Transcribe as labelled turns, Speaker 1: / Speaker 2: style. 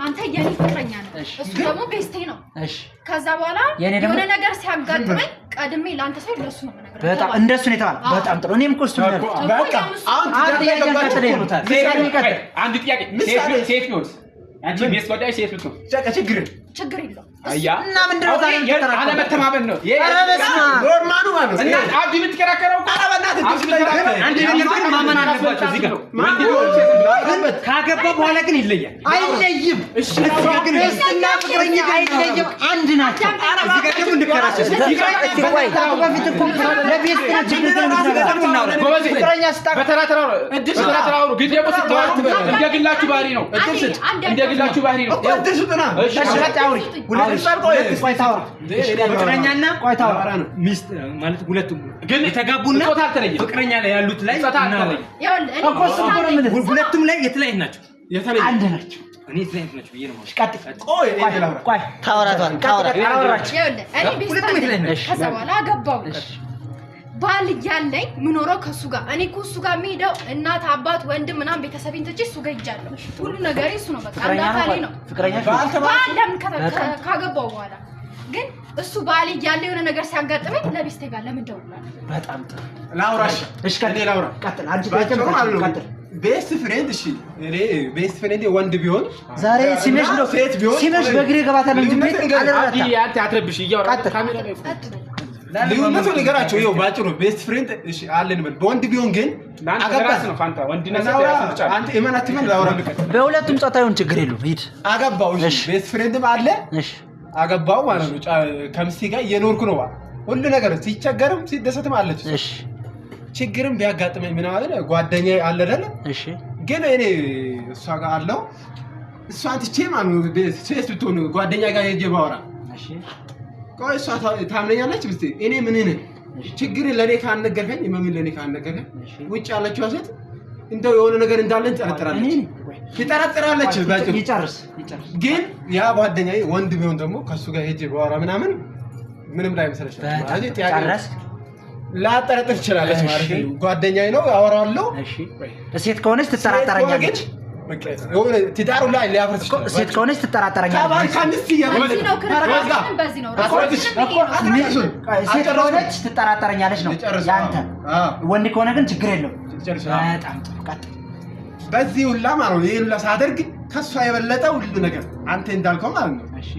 Speaker 1: አንተ የኔ ፍቅረኛ ነህ እሱ ደግሞ ቤስቴ ነው እሺ ከዛ በኋላ የሆነ ነገር ሲያጋጥመኝ ቀድሜ ላንተ ሰው ለሱ ነው ነገር
Speaker 2: በጣም እንደሱ ነው ተባለ በጣም ጥሩ እኔም እኮ እሱ ነው በቃ አንተ ያያቀጥለኝ
Speaker 3: አንድ ጥያቄ ሴት ነው አንቺ ቤስ ወዳይ ሴት ነው
Speaker 1: ችግር የለው
Speaker 3: አያ
Speaker 2: እና ምንድነው ታዲያ
Speaker 3: አለ መተማመን ነው
Speaker 2: አረበስማ
Speaker 3: ኖርማሉ ማለት እና አብዲ የምትከራከረው
Speaker 2: አረበናት
Speaker 3: አንድ ነገር ማመን አለባችሁ እዚህ ጋር ወንድ ነው ካገባ በኋላ ግን ይለያል
Speaker 2: አይለይም እሺ ግን እና ፍቅረኛ አይለይም አንድ ናቸው
Speaker 3: እዚህ ጋር ደግሞ እንከራከር
Speaker 2: ይቆይ በፊት እኮ ለቤት ፍቅረኛ ስታ
Speaker 3: በተራተራው በተራተራው ግን ደግሞ ስትዋት እንደግላችሁ ባህሪ ነው እንደግላችሁ ባህሪ ነው
Speaker 2: እሺ አውሪ ቆይታው ፍቅረኛና ቆይታው ሚስት ማለት ሁለቱም ግን የተጋቡና ፍቅረኛ ላይ ያሉት ላይ ሁለቱም ላይ የተለያዩ ናቸው አንድ ናቸው እኔ የተለያዩ ናቸው ብዬ ነው ቆይ ታወራቷል
Speaker 1: እኔ ሁለቱም የተለያዩ ናቸው ከዛ በኋላ ገባው ባል ያለኝ ምኖረው ከሱ ጋር እኔ እሱ ጋር የሚሄደው እናት አባት ወንድም ምናምን ቤተሰብን ትጪ እሱ ጋር ይጃለሁ ሁሉ ነገር እሱ ነው በቃ እንዳታሊ ነው
Speaker 2: ፍቅረኛ
Speaker 1: ባለም ካገባው በኋላ ግን እሱ ባል ያለ የሆነ ነገር ሲያጋጥመኝ ለቤስቴ ጋር ለምን ደውላለሁ
Speaker 2: በጣም ጥሩ
Speaker 3: ላውራሽ
Speaker 2: እሺ ላውራ ቀጥል አንቺ ቀጥል
Speaker 3: ቤስት ፍሬንድ እሺ እኔ ቤስት ፍሬንድ ወንድ ቢሆን
Speaker 2: ዛሬ ሲመሽ ነው ሲመሽ በግሬ ገባታ ነው እንጂ ቤት አለራታ
Speaker 3: አንተ አትረብሽ እያወራ ካሜራ ላይ ልዩነቱ ነገራቸው ይኸው ባጭሩ ቤስት ፍሬንድ እሺ አለን በል በወንድ ቢሆን ግን አገባስ ነው ፋንታ ወንድነት ያስብቻ አንተ እማናት ምን ላውራ
Speaker 2: በሁለቱም ጾታውን ችግር የለውም ሂድ
Speaker 3: አገባው እሺ ቤስት ፍሬንድም አለ እሺ አገባው ማለት ነው ከምስቲ ጋር እየኖርኩ ነው ሁሉ ነገር ሲቸገርም ሲደሰትም አለች
Speaker 2: እሺ
Speaker 3: ችግርም ቢያጋጥመኝ ምን ማለት ጓደኛዬ አለ አይደል
Speaker 2: እሺ
Speaker 3: ግን እኔ እሷ ጋር አለው እሷን ትቼ ማን ነው ሴት ብትሆን ጓደኛ ጋር ሄጄ ባወራ እሺ ቆይ እሷ ታምነኛለች ብስቲ እኔ ምን ነኝ ችግር ለኔ ካነገርከኝ ምን ለኔ ካነገርከኝ ውጭ ያለችው ሴት እንደው የሆነ ነገር እንዳለን ትጠራጠራለች ባጭሩ
Speaker 2: ይጨርስ
Speaker 3: ግን ያ ጓደኛዬ ወንድ ቢሆን ደግሞ ከሱ ጋር ሄጄ ባወራ ምንም ላይ መሰለሽ
Speaker 2: ጨረስ
Speaker 3: ላጠረጥር ይችላልሽ ማለት ነው ጓደኛዬ ነው አወራለሁ
Speaker 2: እሺ ሴት ከሆነች ትጠራጠረኛለች
Speaker 3: የሆነ ትዳሩ ላይ ሊያፈርስ ይችላል
Speaker 2: ሴት ከሆነች ትጠራጠረኛለች
Speaker 1: በዚህ ነው
Speaker 2: ሴት ከሆነች ትጠራጠረኛለች ነው ያንተ ወንድ ከሆነ ግን ችግር የለውም በጣም ጥሩ ቀጥል
Speaker 3: በዚህ ሁላ ማለት ነው ይሄን ሁላ ሳደርግ ከሷ የበለጠ ሁሉ ነገር አንተ እንዳልከው ማለት ነው እሺ